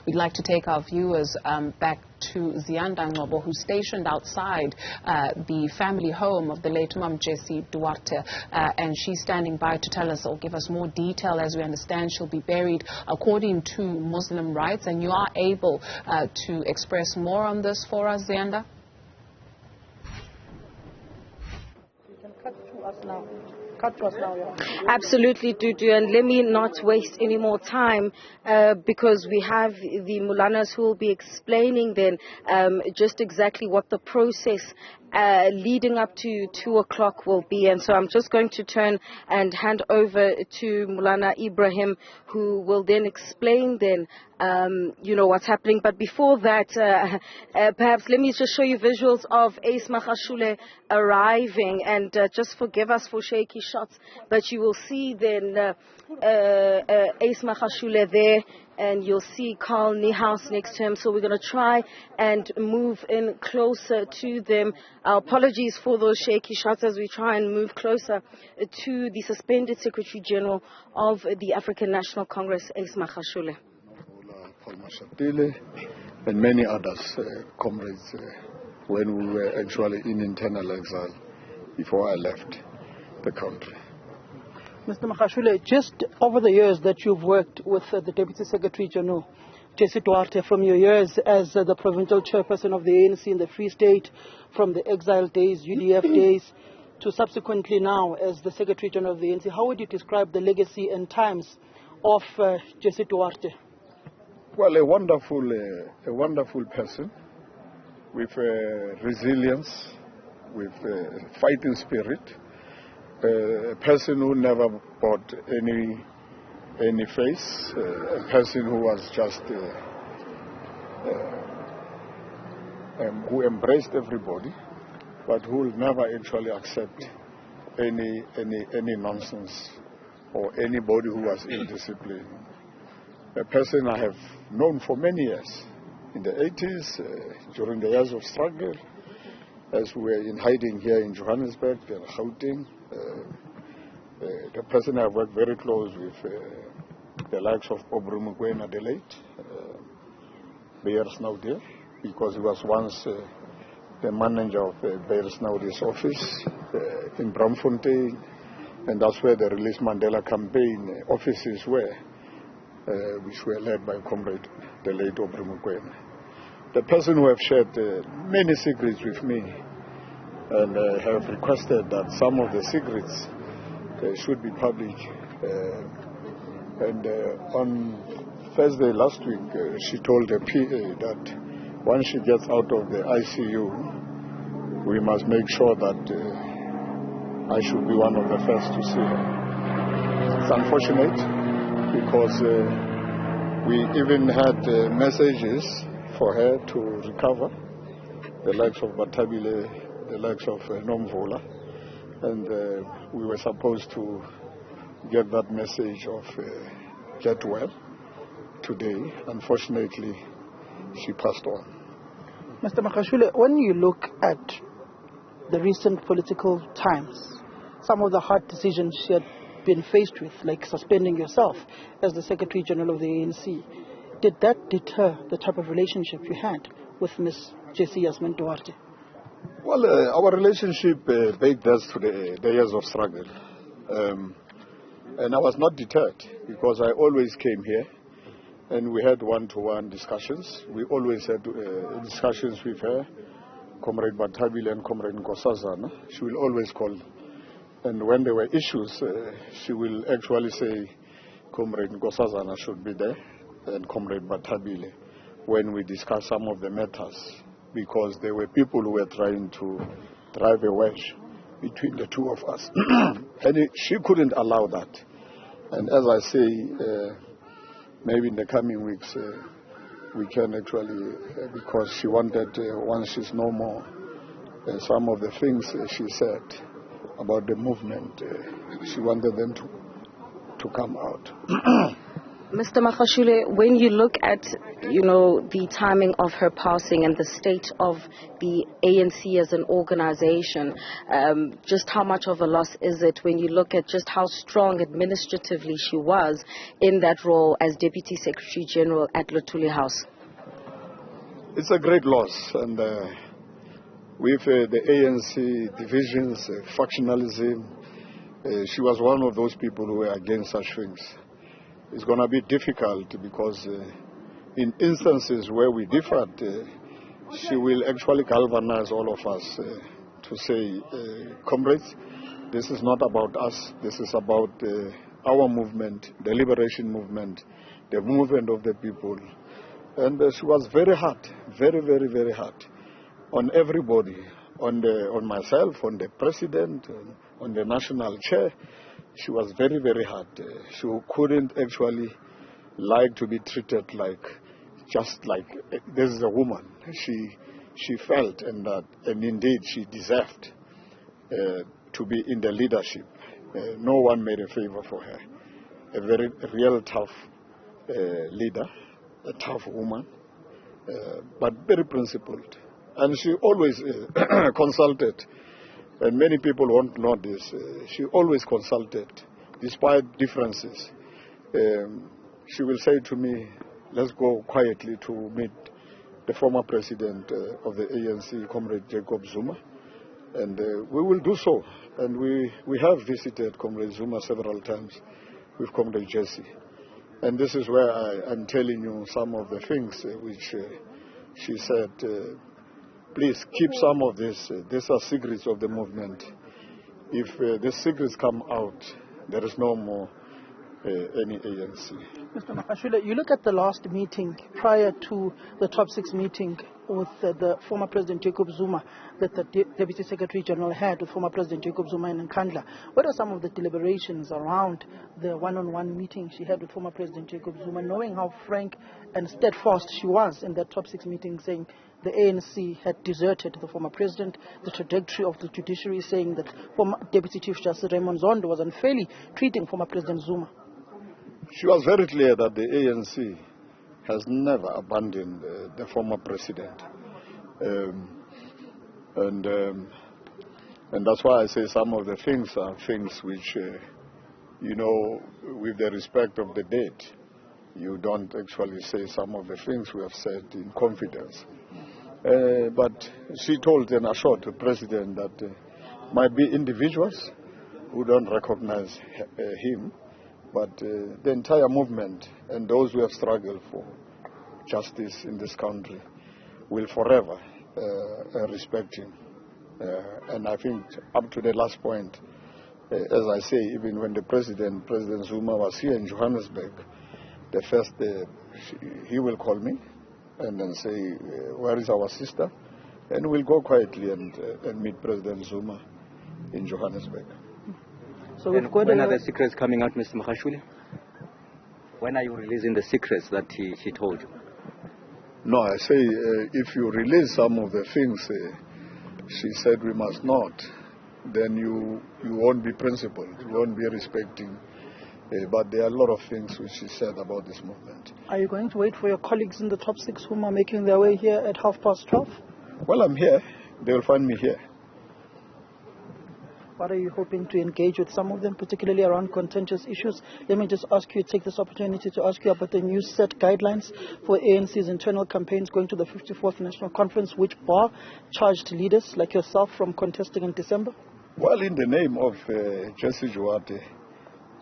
we'd like to take our viewers back to Ziyanda Ngcobo, who's stationed outside the family home of the late Mom Jessie Duarte, and she's standing by to tell us or give us more detail. As we understand, she'll be buried according to Muslim rites, and you are able to express more on this for us, Ziyanda? Absolutely, Dudu, and let me not waste any more time because we have the Mulanas who will be explaining then just exactly what the process leading up to 2 o'clock will be. And so I'm just going to turn and hand over to Mulana Ibrahim, who will then explain then what's happening. But before that, perhaps let me just show you visuals of Ace Magashule arriving, and just forgive us for shaky shots, but you will see then Ace Magashule there, and you'll see Carl Niehaus next to him. So we're going to try and move in closer to them. Our apologies for those shaky shots as we try and move closer to the suspended Secretary General of the African National Congress, Ace Magashule. And many others, comrades, when we were actually in internal exile before I left the country. Mr. Magashule, just over the years that you've worked with the Deputy Secretary General, Jessie Duarte, from your years as the provincial chairperson of the ANC in the Free State, from the exile days, UDF days, to subsequently now as the Secretary General of the ANC, how would you describe the legacy and times of Jessie Duarte? Well, a wonderful person with resilience, with fighting spirit. A person who never bought any face, a person who was just who embraced everybody, but who will never actually accept any nonsense or anybody who was indisciplined. A person I have known for many years, in the 80s, during the years of struggle, as we were in hiding here in Johannesburg, in Gauteng. The person I've worked very close with, the likes of Obru Mokoena, the late, Beyer Snowdeer, because he was once the manager of Beyer Snowdeer's office in Bramfontein, and that's where the Release Mandela campaign offices were, which were led by comrade, the late Obru Mokoena. The person who have shared many secrets with me, and have requested that some of the secrets should be public. And on Thursday last week, she told the PA that once she gets out of the ICU, we must make sure that I should be one of the first to see her. It's unfortunate because we even had messages for her to recover, the likes of Batabile, the likes of Nomvola, and we were supposed to get that message of get well today. Unfortunately, she passed on. Mr. Magashule, when you look at the recent political times, some of the hard decisions she had been faced with, like suspending yourself as the Secretary General of the ANC, did that deter the type of relationship you had with Ms. Jessie Yasmin Duarte? Well, our relationship dates to the years of struggle. And I was not deterred because I always came here and we had one-to-one discussions. We always had discussions with her, Comrade Batabile and Comrade Nkosazana. She will always call. And when there were issues, she will actually say Comrade Nkosazana should be there and Comrade Batabile when we discuss some of the matters, because there were people who were trying to drive a wedge between the two of us. And she couldn't allow that. And as I say, maybe in the coming weeks, we can actually, because she wanted, once she's no more, some of the things she said about the movement, she wanted them to come out. Mr. Magashule, when you look at, the timing of her passing and the state of the ANC as an organization, just how much of a loss is it when you look at just how strong administratively she was in that role as Deputy Secretary General at Luthuli House? It's a great loss, and with the ANC divisions, factionalism, she was one of those people who were against such things. It's going to be difficult because in instances where we differed, she will actually galvanize all of us to say, comrades, this is not about us, this is about our movement, the liberation movement, the movement of the people. And she was very hard, very, very, very hard on everybody, on myself, on the president, on the national chair. She was very, very hard. She couldn't actually like to be treated like, just like this is a woman. She felt and indeed she deserved to be in the leadership. No one made a favor for her. A very real tough leader, a tough woman, but very principled. And she always consulted. And many people won't know this. She always consulted, despite differences. She will say to me, let's go quietly to meet the former president of the ANC, Comrade Jacob Zuma. And we will do so. And we have visited Comrade Zuma several times with Comrade Jessie. And this is where I'm telling you some of the things which she said, please keep some of this. These are secrets of the movement. If the secrets come out, there is no more any ANC. Mr. Magashule, you look at the last meeting prior to the top 6 meeting with the former President Jacob Zuma that the Deputy Secretary General had with former President Jacob Zuma in Nkandla. What are some of the deliberations around the one-on-one meeting she had with former President Jacob Zuma, knowing how frank and steadfast she was in that top 6 meeting, saying the ANC had deserted the former president, the trajectory of the judiciary, saying that former Deputy Chief Justice Raymond Zondo was unfairly treating former President Zuma? She was very clear that the ANC has never abandoned the former president. And that's why I say some of the things are things which, with the respect of the dead, you don't actually say some of the things we have said in confidence. But she told and assured the president that might be individuals who don't recognize him, but the entire movement and those who have struggled for justice in this country will forever respect him. And I think up to the last point, as I say, even when the President Zuma was here in Johannesburg, the first he will call me and then say, where is our sister? And we'll go quietly and meet President Zuma in Johannesburg. So when are the secrets coming out, Mr. Magashule? When are you releasing the secrets that he told you? No, I say if you release some of the things she said we must not, then you won't be principled, you won't be respecting. But there are a lot of things which she said about this movement. Are you going to wait for your colleagues in the top 6 whom are making their way here at 12:30? Well, I'm here. They'll find me here. What are you hoping to engage with some of them, particularly around contentious issues? Let me just ask you, take this opportunity to ask you about the new set guidelines for ANC's internal campaigns going to the 54th National Conference, which bar charged leaders like yourself from contesting in December? Well, in the name of Jessie Duarte,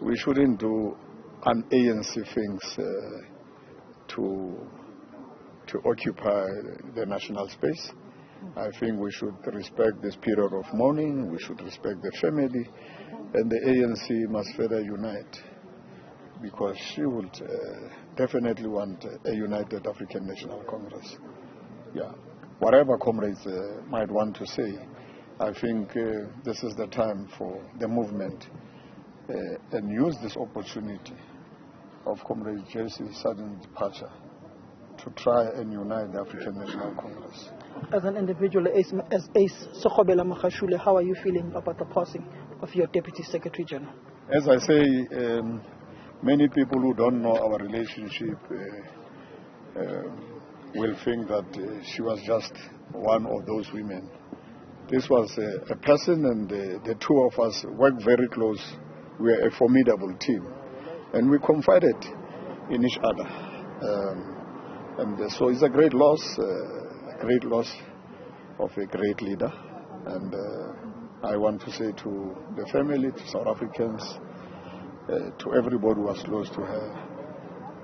we shouldn't do un-ANC things to occupy the national space. I think we should respect this period of mourning, we should respect the family, and the ANC must further unite, because she would definitely want a united African National Congress. Yeah, whatever comrades might want to say, I think this is the time for the movement and use this opportunity of Comrade Jessie's sudden departure to try and unite the African National Congress. As an individual, as Ace Sokhobela Magashule, how are you feeling about the passing of your Deputy Secretary General? As I say, Many people who don't know our relationship will think that she was just one of those women. This was a person, and the two of us worked very close. We are a formidable team, and we confided in each other. And so it's a great loss of a great leader. And I want to say to the family, to South Africans, to everybody who was close to her,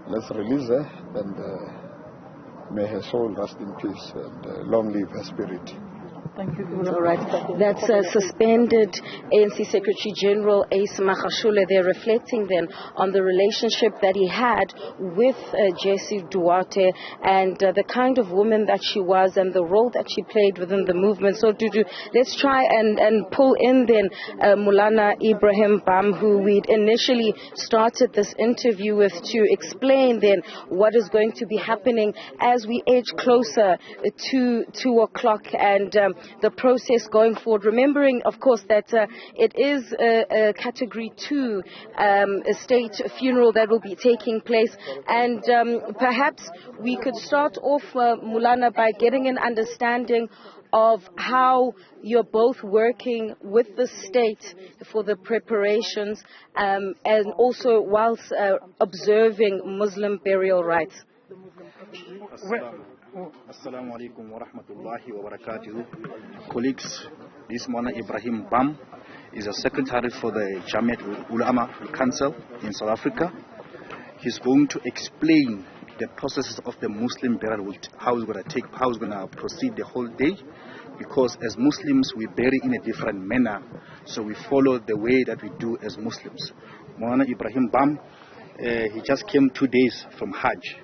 let's release her, and may her soul rest in peace, and long live her spirit. Thank you. All right. That's suspended ANC Secretary General Ace Magashule. They're reflecting then on the relationship that he had with Jessie Duarte and the kind of woman that she was and the role that she played within the movement. So let's try and pull in then Mulana Ibrahim Bam, who we'd initially started this interview with, to explain then what is going to be happening as we edge closer to 2 o'clock and the process going forward, remembering, of course, that it is a Category 2 a state funeral that will be taking place. And perhaps we could start off, Mulana, by getting an understanding of how you're both working with the state for the preparations and also whilst observing Muslim burial rites. Assalamu alaikum wa rahmatullahi wa barakatuh. Colleagues, this Mulana Ibrahim Bam is a secretary for the Jamiat Ulama Council in South Africa. He's going to explain the processes of the Muslim burial, how it's going to proceed the whole day, because as Muslims we bury in a different manner, so we follow the way that we do as Muslims. Mulana Ibrahim Bam, he just came 2 days from Hajj,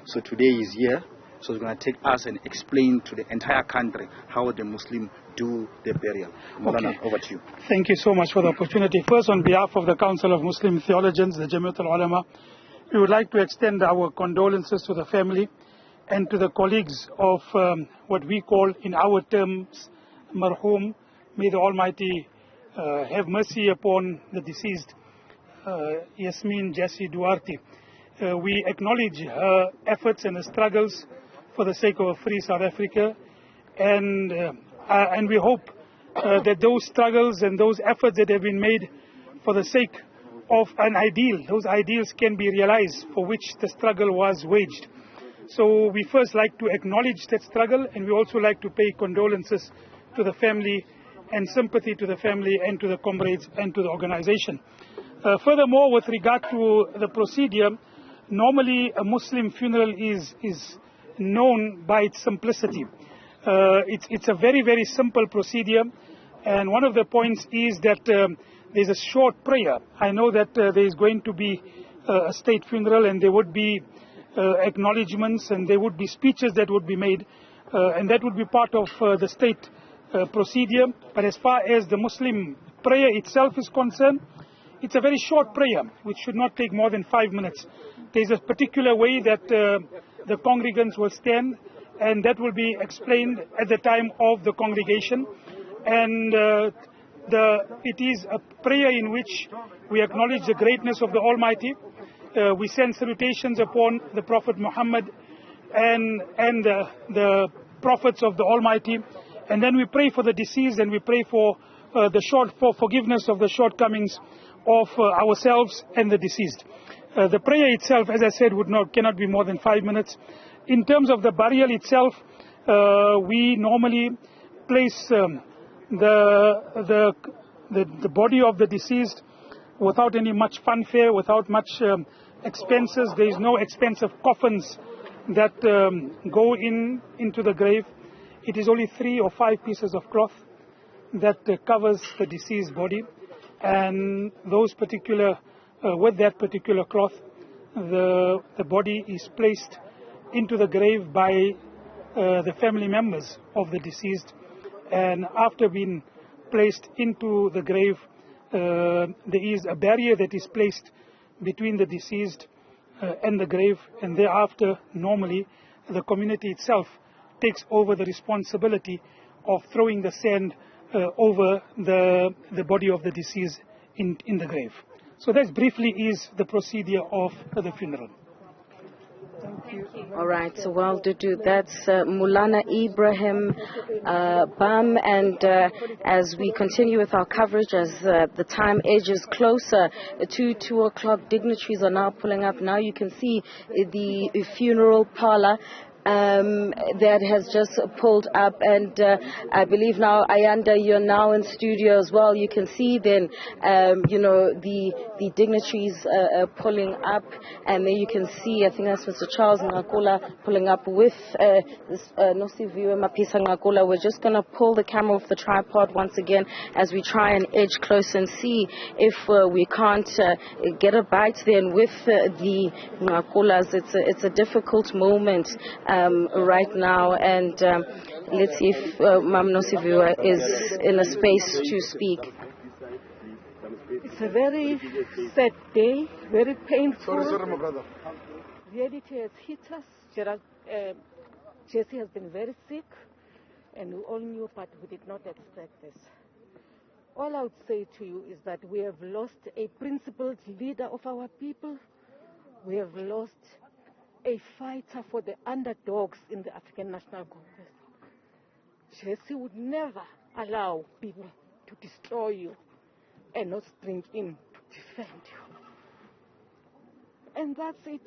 so today he's here. So he's going to take us and explain to the entire country how the Muslims do their burial. Mulana, over to you. Thank you so much for the opportunity. First, on behalf of the Council of Muslim Theologians, the Jamiat al-Ulama, we would like to extend our condolences to the family and to the colleagues of what we call in our terms, marhum. May the Almighty have mercy upon the deceased, Yasmin Jessie Duarte. We acknowledge her efforts and her struggles for the sake of a free South Africa, and we hope that those struggles and those efforts that have been made for the sake of an ideal, those ideals can be realized for which the struggle was waged. So we first like to acknowledge that struggle, and we also like to pay condolences to the family and sympathy to the family and to the comrades and to the organization. Furthermore, with regard to the procedure, normally a Muslim funeral is known by its simplicity. It's a very, very simple procedure, and one of the points is that there's a short prayer. I know that there is going to be a state funeral, and there would be acknowledgements, and there would be speeches that would be made, and that would be part of the state procedure. But as far as the Muslim prayer itself is concerned, it's a very short prayer, which should not take more than 5 minutes. There's a particular way that the congregants will stand, and that will be explained at the time of the congregation. And it is a prayer in which we acknowledge the greatness of the Almighty. We send salutations upon the Prophet Muhammad and the prophets of the Almighty. And then we pray for the deceased, and we pray for forgiveness of the shortcomings of ourselves and the deceased. The prayer itself, as I said, cannot be more than 5 minutes. In terms of the burial itself, we normally place the body of the deceased without any much fanfare, without much expenses. There is no expensive coffins that go into the grave. It is only 3 or 5 pieces of cloth that covers the deceased body, and with that particular cloth, the body is placed into the grave by the family members of the deceased. And after being placed into the grave, there is a barrier that is placed between the deceased and the grave, and thereafter normally the community itself takes over the responsibility of throwing the sand over the body of the deceased in the grave. So that briefly is the procedure of the funeral. Thank you. All right, so well, Dudu, that's Mulana Ibrahim Bam, and as we continue with our coverage, as the time edges closer to 2 o'clock, dignitaries are now pulling up. Now you can see the funeral parlor that has just pulled up, and I believe now, Ayanda, you're now in studio as well. You can see then, the dignitaries pulling up, and then you can see, I think that's Mr. Charles Nqakula pulling up with Nosiviwe Mapisa-Nqakula. We're just going to pull the camera off the tripod once again as we try and edge close and see if we can't get a bite then with the Nqakulas. It's a difficult moment right now, and let's see if Mam Nosiviwe is in a space to speak. It's a very sad day, very painful. Sorry, my brother. Reality has hit us. Jessie has been very sick, and we all knew, but we did not expect this. All I would say to you is that we have lost a principled leader of our people. We have lost a fighter for the underdogs in the African National Congress. Jessie would never allow people to destroy you and not spring in to defend you. And that's it.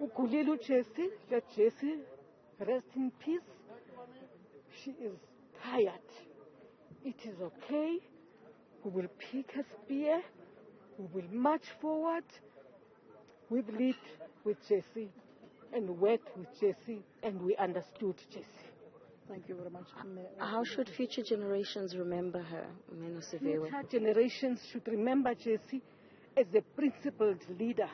Ugulilu Jessie, let Jessie rest in peace. She is tired. It is okay. We will pick a spear. We will march forward. We've lived with Jessie and worked with Jessie, and we understood Jessie. Thank you very much. How should future generations remember her, Nosiviwe? Future generations should remember Jessie as a principled leader.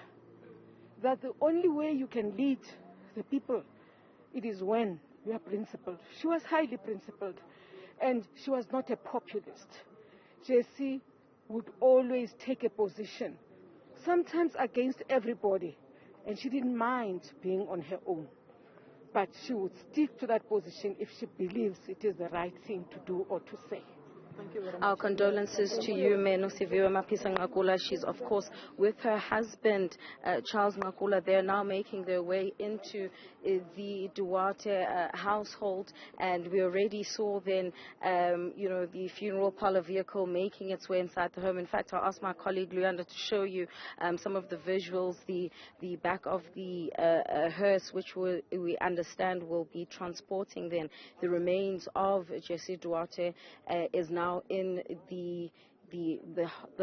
That the only way you can lead the people, it is when you are principled. She was highly principled, and she was not a populist. Jessie would always take a position, sometimes against everybody, and she didn't mind being on her own. But she would stick to that position if she believes it is the right thing to do or to say. Thank you very much. Our condolences to you, Nosiviwe Mapisa-Nqakula. She's, of course, with her husband, Charles Nqakula. They're now making their way into the Duarte household, and we already saw then, the funeral parlor vehicle making its way inside the home. In fact, I'll ask my colleague Ziyanda to show you some of the visuals, the back of the hearse, which we understand will be transporting then the remains of Jessie Duarte, is now in the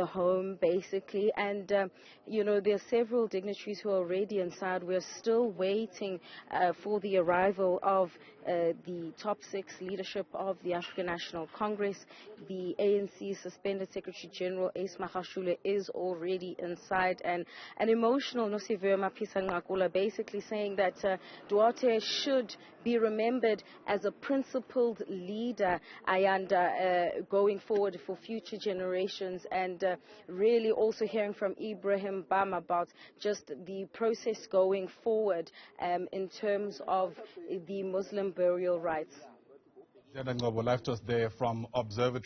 home, basically. And there are several dignitaries who are already inside. We're still waiting for the arrival of the top 6 leadership of the African National Congress. The ANC suspended Secretary General Magashule is already inside, and an emotional Nosiviwe Mapisa-Nqakula basically saying that Duarte should be remembered as a principled leader, Ayanda, going forward for future generations, and really also hearing from Ibrahim Bam about just the process going forward in terms of the Muslim burial rights. Ziyanda Ngcobo, live to us there from Observatory.